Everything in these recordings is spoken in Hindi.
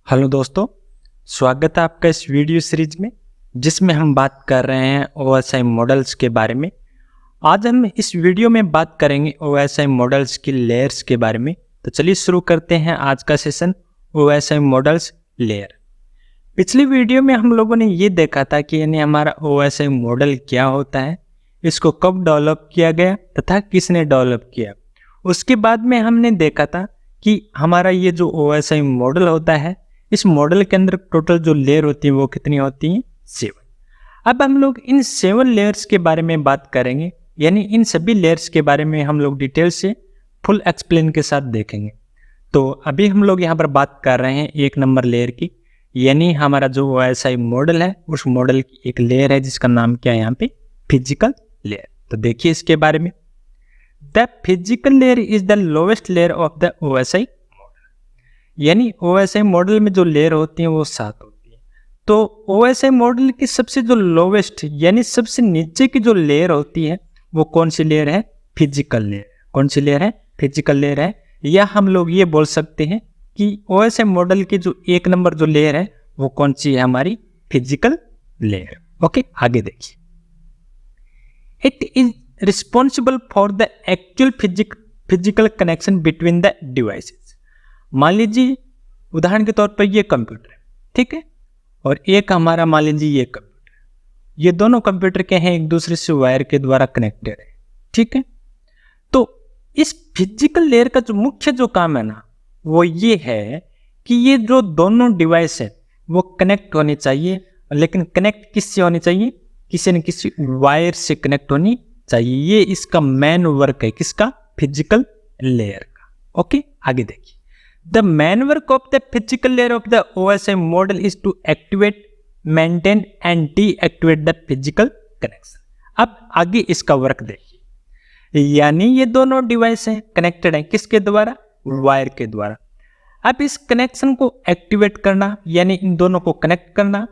हेलो दोस्तों, स्वागत है आपका इस वीडियो सीरीज में जिसमें हम बात कर रहे हैं OSI मॉडल्स के बारे में। आज हम इस वीडियो में बात करेंगे OSI मॉडल्स की लेयर्स के बारे में। तो चलिए शुरू करते हैं आज का सेशन OSI मॉडल्स लेयर। पिछली वीडियो में हम लोगों ने ये देखा था कि यानी हमारा OSI मॉडल क्या होता है, इसको कब डेवलप किया गया तथा किसने डेवलप किया। उसके बाद में हमने देखा था कि हमारा ये जो OSI मॉडल होता है, इस मॉडल के अंदर टोटल जो लेयर होती है वो कितनी होती हैं? 7। अब हम लोग इन 7 लेयर्स के बारे में बात करेंगे, यानी इन सभी लेयर्स के बारे में हम लोग डिटेल से फुल एक्सप्लेन के साथ देखेंगे। तो अभी हम लोग यहाँ पर बात कर रहे हैं 1 नंबर लेयर की, यानी हमारा जो OSI मॉडल है उस मॉडल की एक लेयर है जिसका नाम क्या है यहाँ पे? Physical layer. तो देखिए इसके बारे में, the physical layer is the lowest layer of the OSI। यानी OSI मॉडल में जो लेयर होती हैं वो 7 होती है। तो OSI मॉडल की सबसे जो लोवेस्ट यानी सबसे नीचे की जो लेयर होती है वो कौन सी लेयर है? Physical layer. कौन सी लेयर है? फिजिकल लेयर है। या हम लोग ये बोल सकते हैं कि OSI मॉडल की जो 1 नंबर जो लेयर है वो कौन सी है? हमारी फिजिकल लेयर। ओके, आगे देखिए। It is responsible for the actual physical connection between the devices. मान लीजिए उदाहरण के तौर पर ये कंप्यूटर है, ठीक है, और एक हमारा मान लीजिए ये कंप्यूटर, ये दोनों कंप्यूटर के हैं एक दूसरे से वायर के द्वारा कनेक्टेड है, ठीक है। तो इस फिजिकल लेयर का जो मुख्य जो काम है ना वो ये है कि ये जो दोनों डिवाइस है वो कनेक्ट होने चाहिए, लेकिन कनेक्ट किससे होनी चाहिए? किसी न किसी वायर से कनेक्ट होनी चाहिए। ये इसका मेन वर्क है, किसका? फिजिकल लेयर का। ओके, आगे देखिए। The main work of the physical layer of the OSI model is to activate, maintain and deactivate the physical connection। अब आगे इसका वर्क देखिए, यानी ये दोनों डिवाइस हैं कनेक्टेड हैं किसके द्वारा? वायर के द्वारा। अब इस कनेक्शन को एक्टिवेट करना यानी इन दोनों को कनेक्ट करना,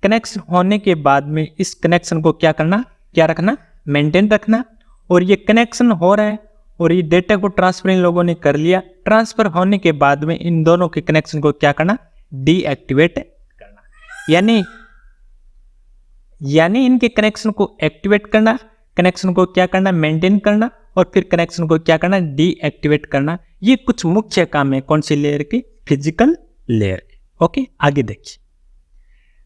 कनेक्शन होने के बाद में इस कनेक्शन को क्या करना? क्या रखना? मेंटेन रखना। और ये कनेक्शन हो रहा है और ये डेटा को ट्रांसफर इन लोगों ने कर लिया। ट्रांसफर होने के बाद में इन दोनों के कनेक्शन को क्या करना? डीएक्टिवेट करना। यानी इनके कनेक्शन को एक्टिवेट करना, कनेक्शन को क्या करना? मेंटेन करना, और फिर कनेक्शन को क्या करना? डीएक्टिवेट करना। ये कुछ मुख्य काम है कौन सी लेयर की? फिजिकल लेयर की। ओके, आगे देखिए।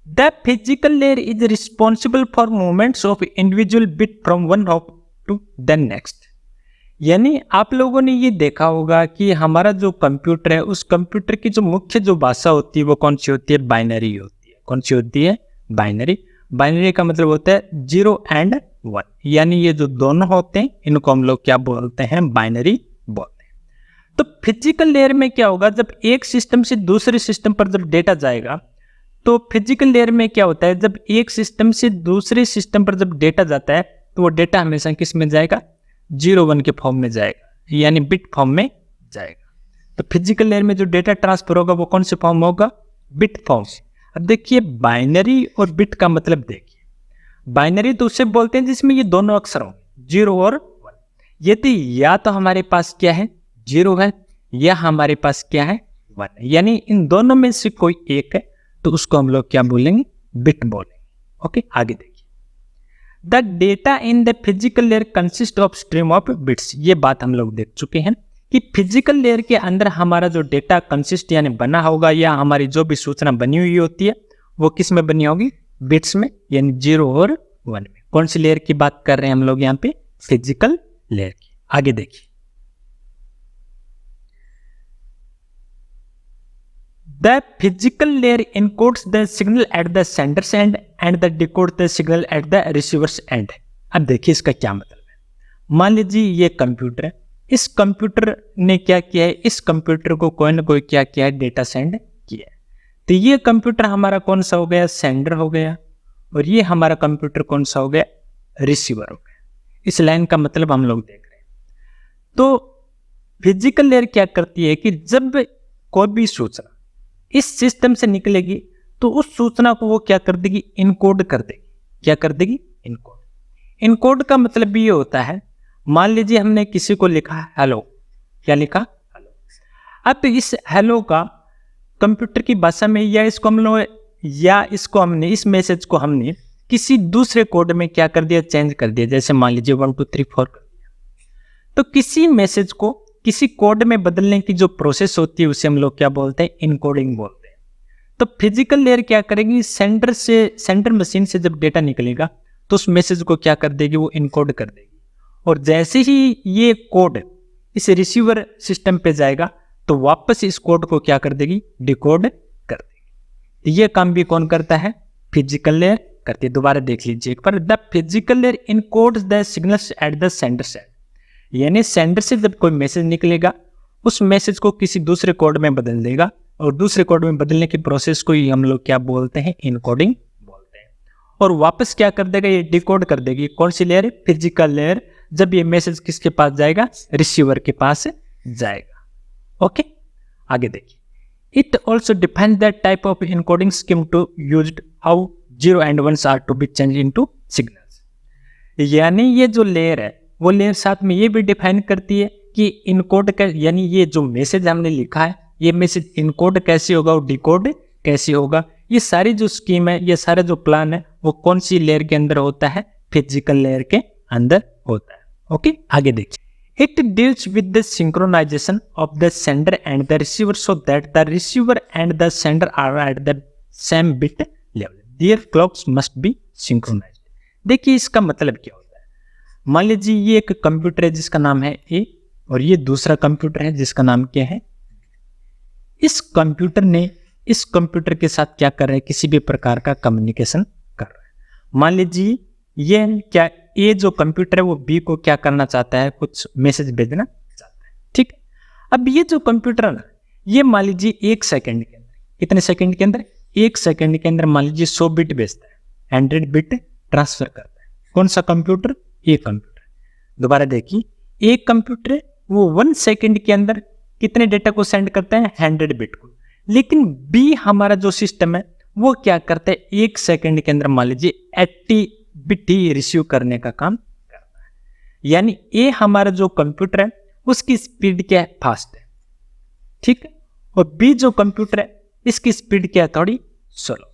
The physical layer is responsible for movements of individual bit from one hop to the next. यानी आप लोगों ने ये देखा होगा कि हमारा जो कंप्यूटर है उस कंप्यूटर की जो मुख्य जो भाषा होती है वो कौन सी होती है? बाइनरी होती है। कौन सी होती है? बाइनरी। बाइनरी का मतलब होता है 0 और 1, यानी ये जो दोनों होते हैं इनको हम लोग क्या बोलते हैं? बाइनरी बोलते हैं। तो फिजिकल लेयर में क्या होगा? जब एक सिस्टम से दूसरे सिस्टम पर जब डेटा जाएगा तो फिजिकल लेयर में क्या होता है? जब एक सिस्टम से दूसरे सिस्टम पर जब डेटा जाता है तो वो डेटा हमेशा किस में जाएगा? 0-1 के फॉर्म में जाएगा, यानी बिट फॉर्म में जाएगा। तो फिजिकल लेयर में जो डेटा ट्रांसफर होगा वो कौन से फॉर्म में होगा? बिट फॉर्म से। अब देखिए बाइनरी और बिट का मतलब देखिए, बाइनरी तो उसे बोलते हैं जिसमें ये दोनों अक्षर हों 0 और 1। यदि या तो हमारे पास क्या है? 0 है, या हमारे पास क्या है? 1, यानी इन दोनों में से कोई एक है तो उसको हम लोग क्या बोलेंगे? बिट बोलेंगे। ओके, आगे देखिए। The data in the physical layer consist of stream of bits. ये बात हम लोग देख चुके हैं कि फिजिकल लेयर के अंदर हमारा जो डेटा कंसिस्ट यानी बना होगा, या हमारी जो भी सूचना बनी हुई होती है वो किस में बनी होगी? बिट्स में, यानी 0 और 1 में। कौन सी लेयर की बात कर रहे हैं हम लोग यहाँ पे? फिजिकल लेयर की। आगे देखिए। The physical layer encodes the signal at the sender's end and the decodes the signal at the receiver's end। अब देखिए इसका क्या मतलब है। मान लीजिए ये कंप्यूटर है, इस कंप्यूटर ने क्या किया है? इस कंप्यूटर को कोई ना कोई क्या किया है? डेटा सेंड किया है। तो ये कंप्यूटर हमारा कौन सा हो गया? सेंडर हो गया, और ये हमारा कंप्यूटर कौन सा हो गया? रिसीवर हो गया। इस लाइन का मतलब हम लोग देख रहे हैं। तो फिजिकल लेयर क्या करती है कि जब कोई भी सूचना इस सिस्टम से निकलेगी तो उस सूचना को वो क्या कर देगी? इनकोड कर देगी। क्या कर देगी? इनकोड। इनकोड का मतलब ये होता है, मान लीजिए हमने किसी को लिखा हेलो, क्या लिखा? हेलो। अब इस हेलो का कंप्यूटर की भाषा में, या इसको हमने इस मैसेज को हमने किसी दूसरे कोड में क्या कर दिया, चेंज कर दिया। जैसे मान लीजिए 1 2 3 4 कर दिया, तो किसी मैसेज को किसी कोड में बदलने की जो प्रोसेस होती है उसे हम लोग क्या बोलते हैं, इनकोडिंग बोलते हैं। तो फिजिकल लेयर क्या करेगी, सेंटर मशीन से जब डेटा निकलेगा तो उस मैसेज को क्या कर देगी, वो इनकोड कर देगी। और जैसे ही ये कोड इस रिसीवर सिस्टम पे जाएगा तो वापस इस कोड को क्या कर देगी, डिकोड कर देगी। ये काम भी कौन करता है, फिजिकल लेयर करती है। दोबारा देख लीजिए एक बार, the physical layer encodes the signals at the sender side, यानी सेंडर से जब कोई मैसेज निकलेगा उस मैसेज को किसी दूसरे कोड में बदल देगा, और दूसरे कोड में बदलने की प्रोसेस को ही हम लोग क्या बोलते हैं, इनकोडिंग बोलते हैं। और वापस क्या कर देगा, ये डिकोड कर देगी। कौन सी लेयर, फिजिकल लेयर, जब ये मैसेज किसके पास जाएगा, रिसीवर के पास जाएगा। ओके, आगे देखिए, it also defines the type of encoding scheme to used, how 0 and 1s are to be change into signals. यानी ये जो लेयर है वो लेयर साथ में ये भी डिफाइन करती है कि इनकोड का, यानी ये जो मैसेज हमने लिखा है ये मैसेज इनकोड कैसे होगा और डिकोड कैसे होगा। ये सारी जो स्कीम है, ये सारा जो प्लान है वो कौन सी लेयर के अंदर होता है, फिजिकल लेयर के अंदर होता है। ओके, आगे देखिए, it deals with the synchronization of the sender and the receiver so that the receiver and the sender are at the same bit level, their clocks must be synchronized. देखिए इसका मतलब क्या होता है, मान लीजिए ये एक कंप्यूटर है जिसका नाम है ए, और ये दूसरा कंप्यूटर है जिसका नाम क्या है। इस कंप्यूटर ने इस कंप्यूटर के साथ क्या कर रहा है, किसी भी प्रकार का कम्युनिकेशन कर रहा है। मान लीजिए ये क्या, ए जो कंप्यूटर है वो बी को क्या करना चाहता है, कुछ मैसेज भेजना चाहता है। ठीक, अब ये जो कंप्यूटर है ना, ये मान लीजिए 1 सेकंड के अंदर, कितने सेकंड के अंदर, 1 सेकंड के अंदर मान लीजिए 100 बिट भेजता है, 100 बिट ट्रांसफर करता है। कौन सा कंप्यूटर, ये कंप्यूटर। दोबारा देखिए, एक कंप्यूटर है वो 1 सेकंड के अंदर कितने डेटा को सेंड करता है, 100 बिट को। लेकिन बी हमारा जो सिस्टम है वो क्या करता है, 1 सेकंड के अंदर मान लीजिए 80 बिट ही रिसीव करने का काम करता है। यानी ए हमारा जो कंप्यूटर है उसकी स्पीड क्या है, फास्ट है। ठीक है, और बी जो कंप्यूटर है इसकी स्पीड क्या है, थोड़ी स्लो।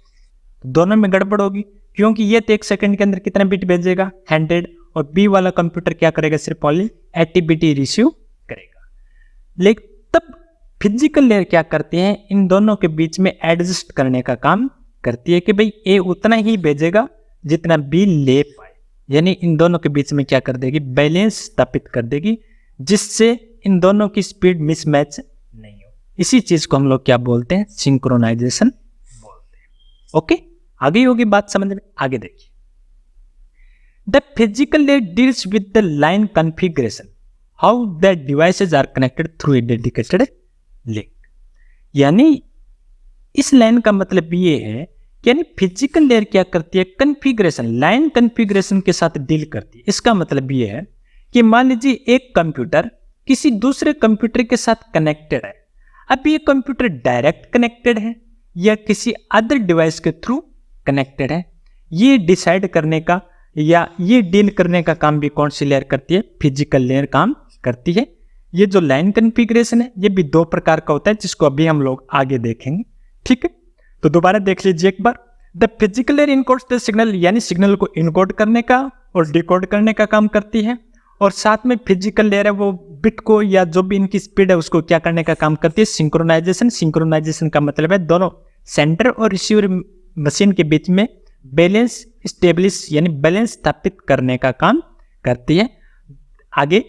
दोनों में गड़बड़ होगी, क्योंकि ये तो 1 सेकंड के अंदर कितना बिट भेजेगा, 100, और बी वाला कंप्यूटर क्या करेगा, सिर्फ ओनली 80 बिट ही रिसीव करेगा। लेकिन तब फिजिकल लेयर क्या करती है, इन दोनों के बीच में एडजस्ट करने का काम करती है कि भाई ए उतना ही भेजेगा जितना बी ले पाए। यानी इन दोनों के बीच में क्या कर देगी, बैलेंस स्थापित कर देगी, जिससे इन दोनों की स्पीड मिसमैच नहीं हो। इसी चीज को हम लोग क्या बोलते हैं, सिंक्रोनाइजेशन बोलते हैं। ओके, आगे होगी बात समझ में। आगे देखिए, the physical layer deals with the line configuration, how the devices are connected through a dedicated link. यानी इस लाइन का मतलब ये है, यानी फिजिकल लेयर क्या करती है, कॉन्फ़िगरेशन, लाइन कॉन्फ़िगरेशन के साथ डील करती है। इसका मतलब ये है कि मान लीजिए एक कंप्यूटर किसी दूसरे कंप्यूटर के साथ कनेक्टेड है। अब ये कंप्यूटर डायरेक्ट कनेक्टेड है या किसी अदर डिवाइस के थ्रू कनेक्टेड है, ये डिसाइड करने का या ये डील करने का काम भी कौन सी लेयर करती है, फिजिकल लेयर काम करती है। ये जो लाइन कॉन्फ़िगरेशन है ये भी 2 प्रकार का होता है, जिसको अभी हम लोग आगे देखेंगे। ठीक है, तो दोबारा देख लीजिए एक बार, the physical layer encodes the signal, यानी सिग्नल को इनकोड करने का और डिकोड करने का काम करती है। और साथ में फिजिकल लेयर है वो बिट को या जो भी इनकी स्पीड है उसको क्या करने का काम करती है, सिंक्रोनाइजेशन। सिंक्रोनाइजेशन का मतलब है दोनों सेंटर और रिसीवर मशीन के बीच में बैलेंस स्टेब्लिश, यानी बैलेंस स्थापित करने का काम करती है। आगे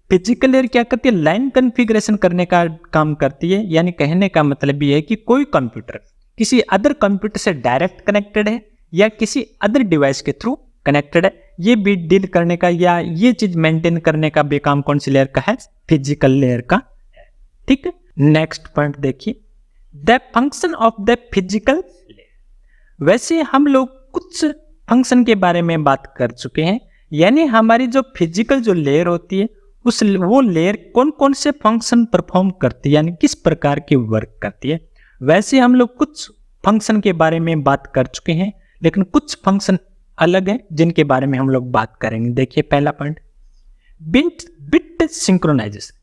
फिजिकल लेयर क्या करती है, लाइन कॉन्फ़िगरेशन करने का काम करती है। यानी कहने का मतलब ये है कि कोई कंप्यूटर किसी अदर कंप्यूटर से डायरेक्ट कनेक्टेड है या किसी अदर डिवाइस के थ्रू कनेक्टेड है, ये भी डील करने का या ये चीज मेंटेन करने का भी काम कौन सी लेयर का है, फिजिकल लेयर का है। ठीक है, नेक्स्ट पॉइंट देखिए, the function of the physical layer. वैसे हम लोग कुछ फंक्शन के बारे में बात कर चुके हैं, यानी हमारी जो फिजिकल जो लेयर होती है वो लेयर कौन कौन से फंक्शन परफॉर्म करती है, यानी किस प्रकार की वर्क करती है। वैसे हम लोग कुछ फंक्शन के बारे में बात कर चुके हैं, लेकिन कुछ फंक्शन अलग हैं जिनके बारे में हम लोग बात करेंगे। देखिए पहला पॉइंट, बिट सिंक्रोनाइजेशन।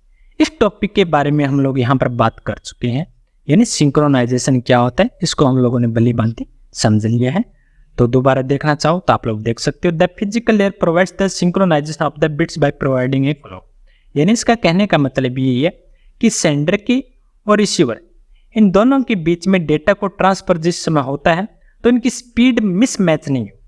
इस टॉपिक के बारे में हम लोग यहाँ पर बात कर चुके हैं। यानी सिंक्रोनाइजेशन क्या होता है, इसको हम लोगों ने भली भांति समझ लिया है। तो दोबारा देखना चाहो तो आप लोग देख सकते हो। The physical layer provides the synchronization of the bits by providing a clock. यानी इसका कहने का मतलब ये है कि सेंडर की और रिसीवर इन दोनों के बीच में डेटा को ट्रांसफर जिस समय होता है तो इनकी स्पीड मिसमैच नहीं हो,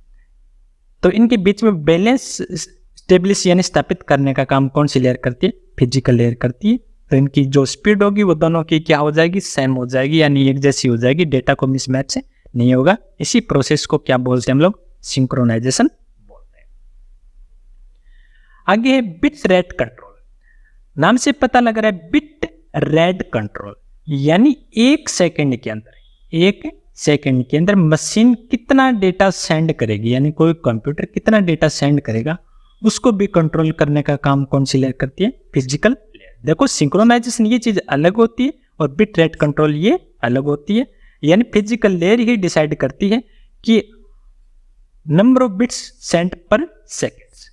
तो इनके बीच में बैलेंस स्टेब्लिश यानी स्थापित करने का काम कौन सी लेयर करती है, फिजिकल लेयर करती है। तो इनकी जो स्पीड होगी वो दोनों की क्या हो जाएगी, सेम हो जाएगी, यानी एक जैसी हो जाएगी, डेटा को मिसमैच नहीं होगा। इसी प्रोसेस को क्या बोलते हैं हम लोग, सिंक्रोनाइजेशन बोलते हैं। आगे है बिट रेट कंट्रोल। नाम से पता लग रहा है बिट रेट कंट्रोल, यानी एक सेकंड के अंदर मशीन कितना डेटा सेंड करेगी, यानी कोई कंप्यूटर कितना डेटा सेंड करेगा उसको भी कंट्रोल करने का काम कौन सी लेयर करती है, फिजिकल लेयर। देखो सिंक्रोनाइजेशन ये चीज अलग होती है और बिट रेट कंट्रोल ये अलग होती है, यानी फिजिकल लेयर ही डिसाइड करती है कि नंबर ऑफ बिट्स सेंड पर सेकेंड्स,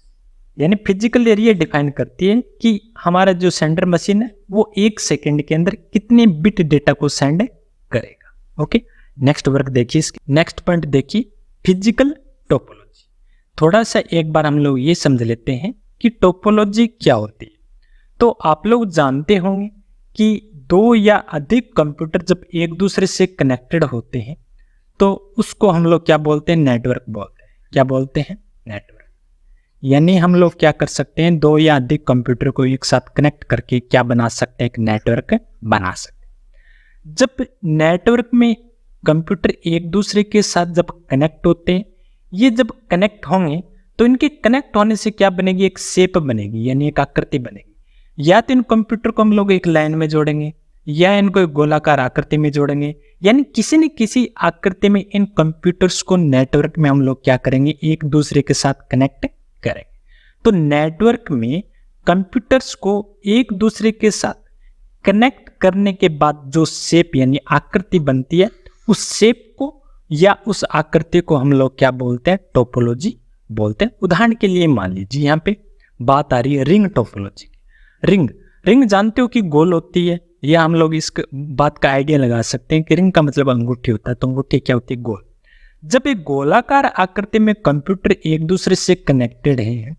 यानी फिजिकल लेयर ये डिफाइन करती है कि हमारा जो सेंडर मशीन है वो एक सेकंड के अंदर कितने बिट डेटा को सेंड करेगा। ओके, नेक्स्ट वर्क देखिए, नेक्स्ट पॉइंट देखिए, फिजिकल टोपोलॉजी। थोड़ा सा एक बार हम लोग ये समझ लेते हैं कि टोपोलॉजी क्या होती है। तो आप लोग जानते होंगे कि दो या अधिक कंप्यूटर जब एक दूसरे से कनेक्टेड होते हैं तो उसको हम लोग क्या बोलते हैं, नेटवर्क बोलते हैं। क्या बोलते हैं, नेटवर्क। यानी हम लोग क्या कर सकते हैं, दो या अधिक कंप्यूटर को एक साथ कनेक्ट करके क्या बना सकते हैं, एक नेटवर्क बना सकते हैं। जब नेटवर्क में कंप्यूटर एक दूसरे के साथ जब कनेक्ट होते हैं, ये जब कनेक्ट होंगे तो इनके कनेक्ट होने से क्या बनेगी, एक शेप बनेगी, यानी एक आकृति बनेगी। या तो इन कंप्यूटर को हम लोग एक लाइन में जोड़ेंगे या इनको एक गोलाकार आकृति में जोड़ेंगे, यानी किसी न किसी आकृति में इन कंप्यूटर्स को नेटवर्क में हम लोग क्या करेंगे, एक दूसरे के साथ कनेक्ट करेंगे। तो नेटवर्क में कंप्यूटर्स को एक दूसरे के साथ कनेक्ट करने के बाद जो शेप यानी आकृति बनती है, उस शेप को या उस आकृति को हम लोग क्या बोलते हैं, टोपोलॉजी बोलते हैं। उदाहरण के लिए मान लीजिए यहाँ पे बात आ रही है रिंग टोपोलॉजी की। रिंग जानते हो कि गोल होती है, या हम लोग इस बात का आइडिया लगा सकते हैं कि रिंग का मतलब अंगूठी होता है, तो अंगूठी क्या होती है, गोल। जब एक गोलाकार आकृति में कंप्यूटर एक दूसरे से कनेक्टेड है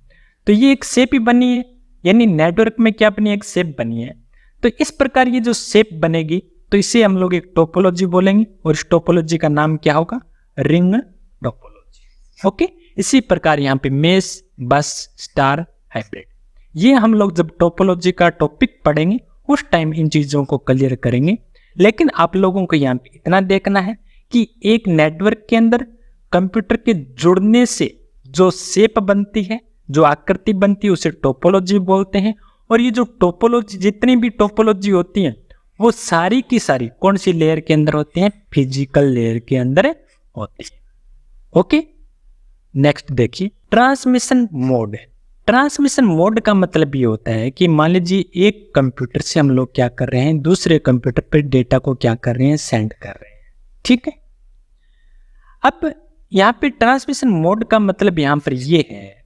तो ये एक शेप ही बनी है, यानी नेटवर्क में क्या बनी है, एक शेप बनी है। तो इस प्रकार ये जो शेप बनेगी तो इसे हम लोग एक टोपोलॉजी बोलेंगे, और इस टोपोलॉजी का नाम क्या होगा, रिंग टोपोलॉजी। ओके, इसी प्रकार यहाँ पे मेश, बस, स्टार, हाइब्रिड, ये हम लोग जब टोपोलॉजी का टॉपिक पढ़ेंगे उस टाइम इन चीजों को क्लियर करेंगे। लेकिन आप लोगों को यहाँ पे इतना देखना है कि एक नेटवर्क के अंदर कंप्यूटर के जुड़ने से जो शेप बनती है, जो आकृति बनती है, उसे टोपोलॉजी बोलते हैं। और ये जो टोपोलॉजी, जितनी भी टोपोलॉजी होती है वो सारी की सारी कौन सी लेयर के अंदर होती हैं, फिजिकल लेयर के अंदर होती है। ओके, नेक्स्ट देखिए ट्रांसमिशन मोड। ट्रांसमिशन मोड का मतलब ये होता है कि मान लीजिए एक कंप्यूटर से हम लोग क्या कर रहे हैं, दूसरे कंप्यूटर पर डेटा को क्या कर रहे हैं, सेंड कर रहे हैं। ठीक है, अब यहाँ पे ट्रांसमिशन मोड का मतलब यहाँ पर ये है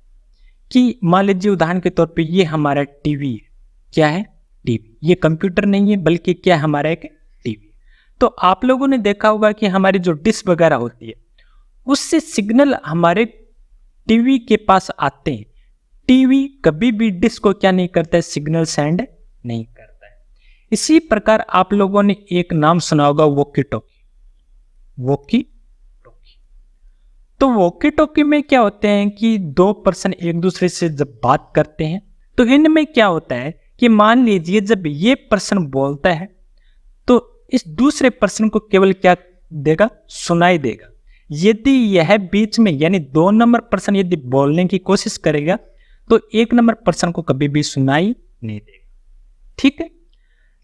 कि मान लीजिए उदाहरण के तौर पे ये हमारा टीवी है। क्या है, टीवी। ये कंप्यूटर नहीं है बल्कि क्या है, हमारा एक टीवी। तो आप लोगों ने देखा होगा कि हमारी जो डिश वगैरह होती है उससे सिग्नल हमारे टीवी के पास आते हैं। टीवी कभी भी डिश को क्या नहीं करता है, सिग्नल सेंड नहीं करता है। इसी प्रकार आप लोगों ने एक नाम सुना होगा, वॉकी टॉकी। वॉकी टॉकी, तो वॉकी टॉकी में क्या होते हैं कि दो पर्सन एक दूसरे से जब बात करते हैं तो इनमें क्या होता है कि मान लीजिए जब ये पर्सन बोलता है तो इस दूसरे पर्सन को केवल क्या देगा, सुनाई देगा। यदि यह बीच में यानी 2 नंबर पर्सन यदि बोलने की कोशिश करेगा तो 1 नंबर पर्सन को कभी भी सुनाई नहीं देगा। ठीक है,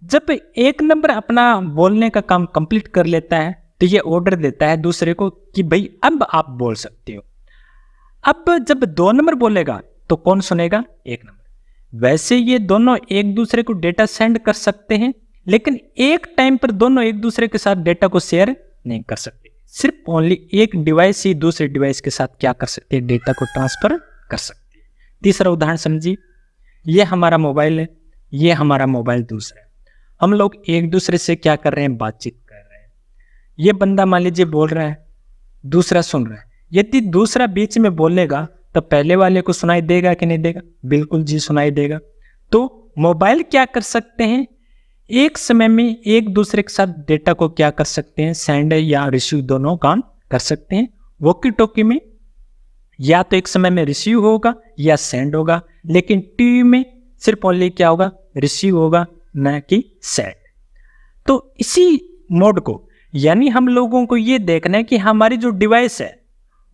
जब 1 नंबर अपना बोलने का काम कंप्लीट कर लेता है तो ये ऑर्डर देता है दूसरे को कि भाई अब आप बोल सकते हो। अब जब 2 नंबर बोलेगा तो कौन सुनेगा, 1 नंबर। वैसे ये दोनों एक दूसरे को डेटा सेंड कर सकते हैं, लेकिन एक टाइम पर दोनों एक दूसरे के साथ डेटा को शेयर नहीं कर सकते। सिर्फ ओनली एक डिवाइस ही दूसरे डिवाइस के साथ क्या कर सकते हैं, डेटा को ट्रांसफर कर सकते हैं। तीसरा उदाहरण समझिए, ये हमारा मोबाइल है, ये हमारा मोबाइल दूसरा है। हम लोग एक दूसरे से क्या कर रहे हैं, बातचीत कर रहे हैं। ये बंदा मान लीजिए बोल रहा है, दूसरा सुन रहा है। यदि दूसरा बीच में बोलेगा तो पहले वाले को सुनाई देगा कि नहीं देगा? बिल्कुल जी सुनाई देगा। तो मोबाइल क्या कर सकते हैं, एक समय में एक दूसरे के साथ डेटा को क्या कर सकते हैं, सेंड या रिसीव दोनों काम कर सकते हैं। वॉकी टॉकी में या तो एक समय में रिसीव होगा या सेंड होगा, लेकिन टीवी में सिर्फ ओनली क्या होगा, रिसीव होगा, न कि सेंड। तो इसी मोड को, यानी हम लोगों को ये देखना है कि हमारी जो डिवाइस है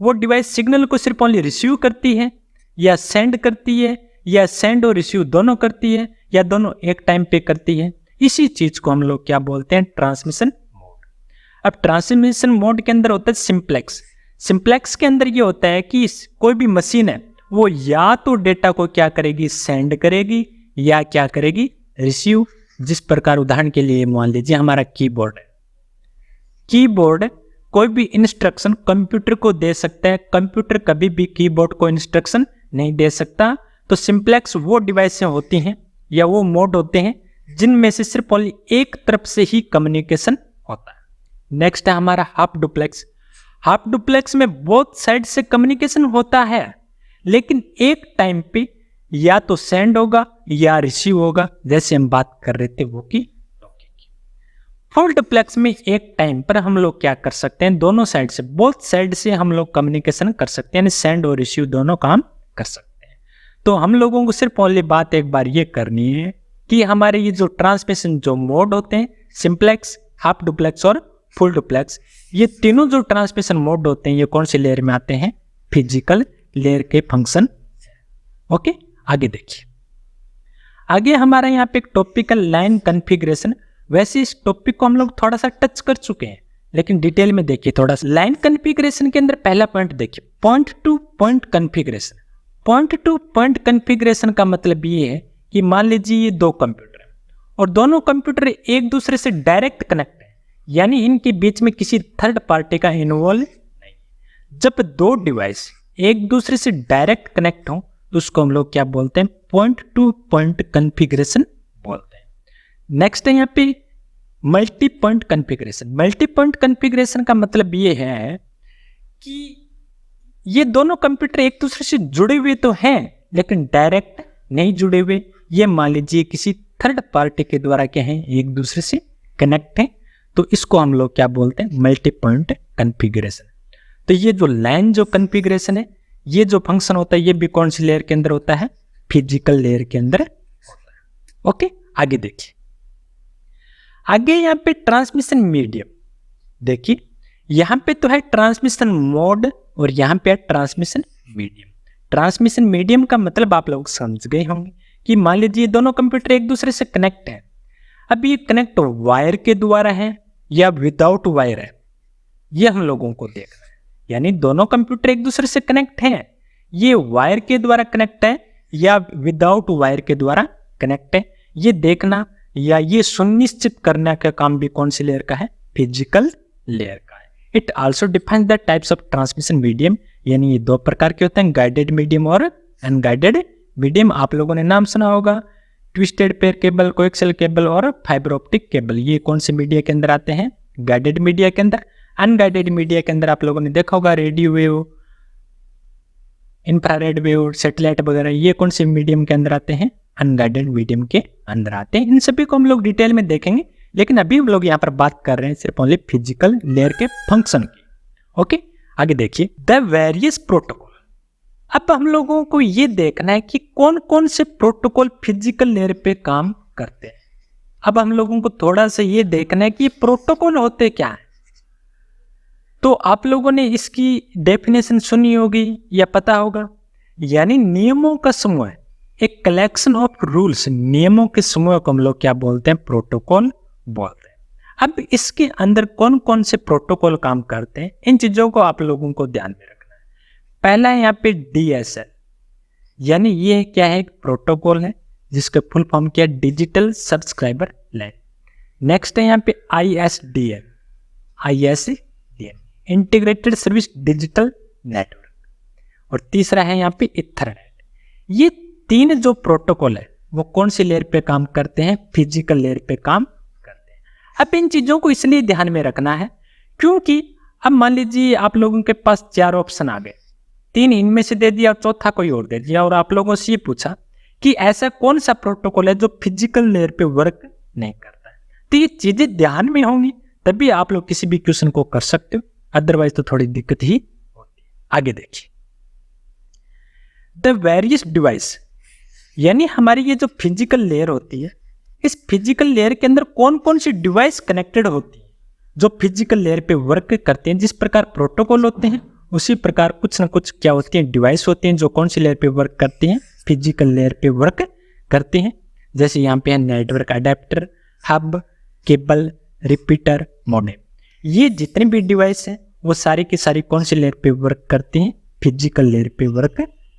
वो डिवाइस सिग्नल को सिर्फ ओनली रिसीव करती है या सेंड करती है, या सेंड और रिसीव दोनों करती है, या दोनों एक टाइम पे करती है। इसी चीज को हम लोग क्या बोलते हैं, ट्रांसमिशन मोड। अब ट्रांसमिशन मोड के अंदर होता है सिंप्लेक्स। सिंप्लेक्स के अंदर ये होता है कि कोई भी मशीन है वो या तो डेटा को क्या करेगी, सेंड करेगी, या क्या करेगी, रिसीव। जिस प्रकार उदाहरण के लिए मान लीजिए हमारा कीबोर्ड है। कीबोर्ड कोई भी इंस्ट्रक्शन कंप्यूटर को दे सकता है, कंप्यूटर कभी भी कीबोर्ड को इंस्ट्रक्शन नहीं दे सकता। तो सिंप्लेक्स वो डिवाइसें होती हैं या वो मोड होते हैं जिनमें से सिर्फ ओनली एक तरफ से ही कम्युनिकेशन होता है। नेक्स्ट है हमारा हाफ डुप्लेक्स। हाफ डुप्लेक्स में बोथ साइड से कम्युनिकेशन होता है, लेकिन एक टाइम पे या तो सेंड होगा या रिसीव होगा, जैसे हम बात कर रहे थे वो की टॉकी की। फुल डुप्लेक्स में एक टाइम पर हम लोग क्या कर सकते हैं, दोनों साइड से, बोथ साइड से हम लोग कम्युनिकेशन कर सकते हैं, यानी सेंड और रिसीव दोनों काम कर सकते हैं। तो हम लोगों को सिर्फ ओनली बात एक बार ये करनी है कि हमारे ये जो ट्रांसमिशन जो मोड होते हैं, सिंप्लेक्स, हाफ डुप्लेक्स और फुल डुप्लेक्स, ये तीनों जो ट्रांसमिशन मोड होते हैं ये कौन सी लेयर में आते हैं, फिजिकल लेयर के फंक्शन। ओके, आगे देखिए। आगे हमारा यहाँ पे एक टॉपिकल लाइन कॉन्फ़िगरेशन। वैसे इस टॉपिक को हम लोग थोड़ा सा टच कर चुके हैं, लेकिन डिटेल में देखिए थोड़ा सा। लाइन कॉन्फ़िगरेशन के अंदर पहला पॉइंट देखिए, point two point configuration. Point two point configuration का मतलब ये है कि मान लीजिए ये दो कंप्यूटर हैं और दोनों कंप्यूटर एक दूसरे से डायरेक्ट कनेक्ट है, यानी इनके बीच में किसी थर्ड पार्टी का इन्वॉल्व नहीं। जब दो डिवाइस एक दूसरे से डायरेक्ट कनेक्ट हो तो उसको हम लोग क्या बोलते हैं, पॉइंट टू पॉइंट कॉन्फ़िगरेशन बोलते हैं। नेक्स्ट है यहाँ पे multi point configuration. Multi point configuration का मतलब ये है कि ये दोनों कंप्यूटर एक दूसरे से जुड़े हुए तो हैं लेकिन डायरेक्ट नहीं जुड़े हुए। ये मान लीजिए किसी थर्ड पार्टी के द्वारा क्या है, एक दूसरे से कनेक्ट है, तो इसको हम लोग क्या बोलते हैं, मल्टी पॉइंट कॉन्फ़िगरेशन। तो ये जो लाइन जो कॉन्फ़िगरेशन है, ये जो फंक्शन होता है, ये भी कौन सी लेयर के अंदर होता है, फिजिकल लेयर के अंदर होता है। ओके, आगे देखिए। आगे यहाँ पे ट्रांसमिशन मीडियम देखिए, यहाँ पे तो है ट्रांसमिशन मोड और यहाँ पे है ट्रांसमिशन मीडियम। ट्रांसमिशन मीडियम का मतलब आप लोग समझ गए होंगे कि मान लीजिए दोनों कंप्यूटर एक दूसरे से कनेक्ट है। अब ये कनेक्ट वायर के द्वारा है या विदाउट वायर है, ये हम लोगों को देखना है। यानी दोनों कंप्यूटर एक दूसरे से कनेक्ट हैं, ये वायर के द्वारा कनेक्ट है या विदाउट वायर के द्वारा कनेक्ट है, ये देखना या ये सुनिश्चित करने का काम भी कौन सी लेयर का है, फिजिकल लेयर का है। It also defines the types of transmission medium, यानी ये दो प्रकार के होते हैं, गाइडेड मीडियम और अनगाइडेड मीडियम। आप लोगों ने नाम सुना होगा, twisted pair cable, coaxial cable और फाइबर ऑप्टिक केबल। ये कौन से मीडिया के अंदर आते हैं, गाइडेड मीडिया के अंदर। अनगाइडेड मीडिया के अंदर आप लोगों ने देखा होगा radio wave, infrared wave, satellite वगैरह, ये कौन से मीडियम के अंदर आते हैं, अनगाइडेड मीडियम के अंदर आते हैं। इन सभी को हम लोग डिटेल में देखेंगे, लेकिन अभी हम लोग यहाँ पर बात कर रहे हैं सिर्फ ओनली फिजिकल लेयर के फंक्शन की। ओके, आगे देखिए द वेरियस प्रोटोकॉल। अब हम लोगों को ये देखना है कि कौन कौन से प्रोटोकॉल फिजिकल लेयर पे काम करते हैं। अब हम लोगों को थोड़ा सा ये देखना है कि ये प्रोटोकॉल होते क्या है। तो आप लोगों ने इसकी डेफिनेशन सुनी होगी या पता होगा, यानी नियमों का समूह, एक कलेक्शन ऑफ रूल्स, नियमों के समूह को हम लोग क्या बोलते हैं, प्रोटोकॉल बोलते हैं। अब इसके अंदर कौन कौन से प्रोटोकॉल काम करते हैं, इन चीजों को आप लोगों को ध्यान में रखना है। पहला है यहाँ पे DSL, यानी ये क्या है, एक प्रोटोकॉल है जिसका फुल फॉर्म क्या है, डिजिटल सब्सक्राइबर लाइन। नेक्स्ट है यहाँ पे ISDN, integrated service digital network. और तीसरा है यहाँ पे इथरनेट। ये तीन जो प्रोटोकॉल है वो कौन सी लेयर पे काम करते हैं, फिजिकल लेयर पे काम अब इन चीज़ों को इसलिए ध्यान में रखना है क्योंकि अब मान लीजिए आप लोगों के पास 4 ऑप्शन आ गए, 3 इनमें से दे दिया और चौथा कोई और दे दिया, और आप लोगों से ये पूछा कि ऐसा कौन सा प्रोटोकॉल है जो फिजिकल लेयर पे वर्क नहीं करता है। तो ये चीजें ध्यान में होंगी तभी आप लोग किसी भी क्वेश्चन को कर सकते हो, अदरवाइज तो थोड़ी दिक्कत ही होती है। आगे देखिए, द वेरियस डिवाइस, यानी हमारी ये जो फिजिकल लेयर होती है, इस फिजिकल लेयर के अंदर कौन कौन सी डिवाइस कनेक्टेड होती है जो फिजिकल लेयर पे वर्क करते हैं। जिस प्रकार प्रोटोकॉल होते हैं उसी प्रकार कुछ ना कुछ क्या होती हैं, डिवाइस होती हैं जो कौन सी लेयर पे वर्क करती हैं, फिजिकल लेयर पे वर्क करते हैं। जैसे यहाँ पे है network adapter, hub, cable, repeater, modem. ये जितने भी डिवाइस हैं वो सारी की सारी कौन सी लेयर पे वर्क करती हैं, फिजिकल लेयर पे वर्क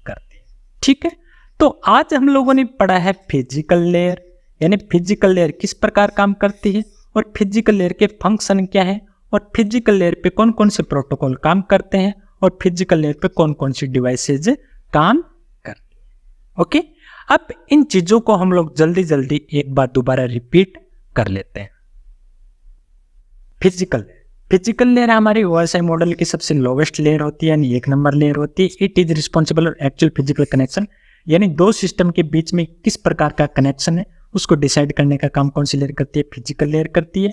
करती हैं। ठीक है, तो आज हम लोगों ने पढ़ा है फिजिकल लेयर, यानी फिजिकल लेयर किस प्रकार काम करती है और फिजिकल लेयर के फंक्शन क्या है और फिजिकल लेयर पे कौन कौन से प्रोटोकॉल काम करते हैं और फिजिकल लेयर पे कौन कौन सी डिवाइसेज काम करती हैं। ओके, अब इन चीजों को हम लोग जल्दी जल्दी एक बार दोबारा रिपीट कर लेते हैं। फिजिकल लेयर हमारी ओएसआई मॉडल की सबसे लोवेस्ट लेयर होती है, यानी 1 नंबर लेयर होती है। इट इज रिस्पॉन्सिबल और एक्चुअल फिजिकल कनेक्शन, यानी दो सिस्टम के बीच में किस प्रकार का कनेक्शन है उसको डिसाइड करने का काम कौन सी लेयर करती है, फिजिकल लेयर करती है।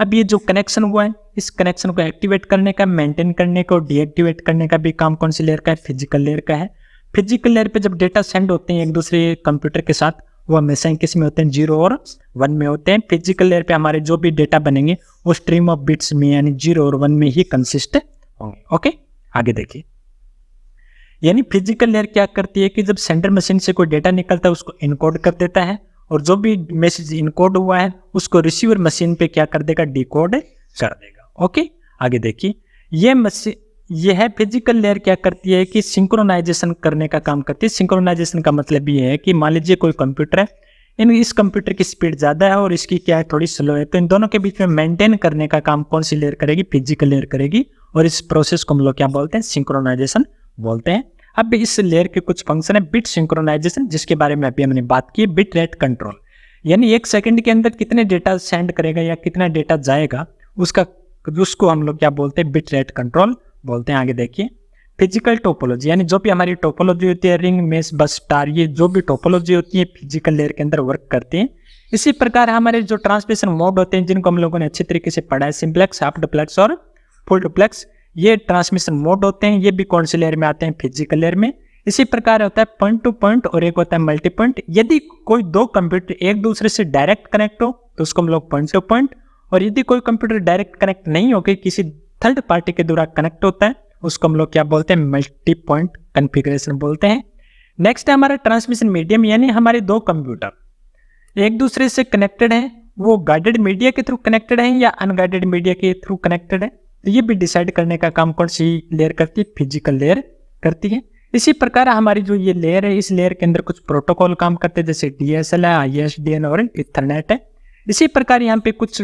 अब ये जो कनेक्शन हुआ है इस कनेक्शन को एक्टिवेट करने का, मेंटेन करने का और डीएक्टिवेट करने का भी काम कौन सी लेयर का है, फिजिकल लेयर का है। फिजिकल लेयर पे जब डेटा सेंड होते हैं एक दूसरे कंप्यूटर के साथ, वो हमेशा किस में होते हैं, 0 और 1 में होते हैं। फिजिकल लेयर पे हमारे जो भी डेटा बनेंगे वो स्ट्रीम ऑफ बिट्स में यानी 0 और 1 में ही कंसिस्ट होंगे। ओके, आगे देखिए, यानी फिजिकल लेयर क्या करती है कि जब सेंटर मशीन से कोई डेटा निकलता है उसको इनकोड कर देता है और जो भी मैसेज इनकोड हुआ है उसको रिसीवर मशीन पे क्या कर देगा, डिकोड कर देगा। ओके, आगे देखिए, ये है फिजिकल लेयर क्या करती है कि सिंक्रोनाइजेशन करने का काम करती है। सिंक्रोनाइजेशन का मतलब ये है कि मान लीजिए कोई कंप्यूटर है, इस कंप्यूटर की स्पीड ज़्यादा है और इसकी क्या है, थोड़ी स्लो है, तो इन दोनों के बीच में मेंटेन करने का काम कौन सी लेयर करेगी, फिजिकल लेयर करेगी। और इस प्रोसेस को हम लोग क्या बोलते हैं, सिंक्रोनाइजेशन बोलते हैं। अब इस लेयर के कुछ फंक्शन है, बिट सिंक्रोनाइजेशन, जिसके बारे में अभी हमने बात की, बिट रेट कंट्रोल, यानी 1 सेकंड के अंदर कितने डेटा सेंड करेगा या कितना डेटा जाएगा उसको हम लोग क्या बोलते हैं, बिट रेट कंट्रोल बोलते हैं। आगे देखिए, फिजिकल टोपोलॉजी, यानी जो भी हमारी टोपोलॉजी होती है, रिंग, मेश, बस, स्टार, ये जो भी टोपोलॉजी होती है फिजिकल लेयर के अंदर वर्क करते हैं। इसी प्रकार हमारे जो ट्रांसमिशन मोड होते हैं जिनको हम लोगों ने अच्छे तरीके से पढ़ा है, सिंप्लेक्स, हाफ डुप्लेक्स और फुल डुप्लेक्स, ये ट्रांसमिशन मोड होते हैं, ये भी कौन सी लेयर में आते हैं, फिजिकल लेयर में। इसी प्रकार होता है पॉइंट टू पॉइंट और एक होता है मल्टी पॉइंट। यदि कोई 2 कंप्यूटर एक दूसरे से डायरेक्ट कनेक्ट हो तो उसको हम लोग पॉइंट टू पॉइंट, और यदि कोई कंप्यूटर डायरेक्ट कनेक्ट नहीं होकर किसी थर्ड पार्टी के द्वारा कनेक्ट होता है उसको हम लोग क्या बोलते हैं, मल्टी पॉइंट कॉन्फ़िगरेशन बोलते हैं। नेक्स्ट है हमारा ट्रांसमिशन मीडियम, यानी हमारे 2 कंप्यूटर एक दूसरे से कनेक्टेड हैं, वो गाइडेड मीडिया के थ्रू कनेक्टेड हैं या अनगाइडेड मीडिया के थ्रू कनेक्टेड है, तो ये भी डिसाइड करने का काम कौन सी लेयर करती है, फिजिकल लेयर करती है। इसी प्रकार हमारी जो ये लेयर है, इस लेयर के अंदर कुछ प्रोटोकॉल काम करते हैं, जैसे DSL है, ISDN और इथरनेट है। इसी प्रकार यहाँ पे कुछ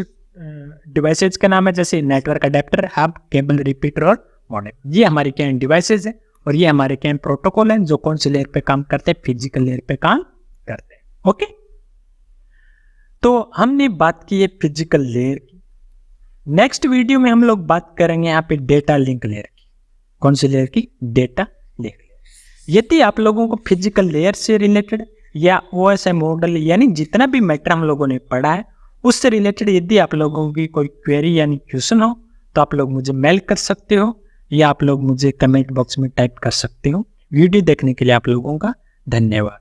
डिवाइसेज का नाम है, जैसे network adapter, hub, cable, repeater और मॉडेम। ये हमारे क्या डिवाइसेज है और ये हमारे क्या प्रोटोकॉल हैं जो कौन सी लेयर पे काम करते हैं, फिजिकल लेयर पे काम करते हैं। ओके, तो हमने बात की है फिजिकल लेयर की। नेक्स्ट वीडियो में हम लोग बात करेंगे यहाँ पे डेटा लिंक लेयर की। कौन सी लेयर की, डेटा लिंक लेयर। यदि आप लोगों को फिजिकल लेयर से रिलेटेड या OSI मॉडल यानी जितना भी मैटर हम लोगों ने पढ़ा है उससे रिलेटेड यदि आप लोगों की कोई क्वेरी यानी क्वेश्चन हो तो आप लोग मुझे मेल कर सकते हो या आप लोग मुझे कमेंट बॉक्स में टाइप कर सकते हो। वीडियो देखने के लिए आप लोगों का धन्यवाद।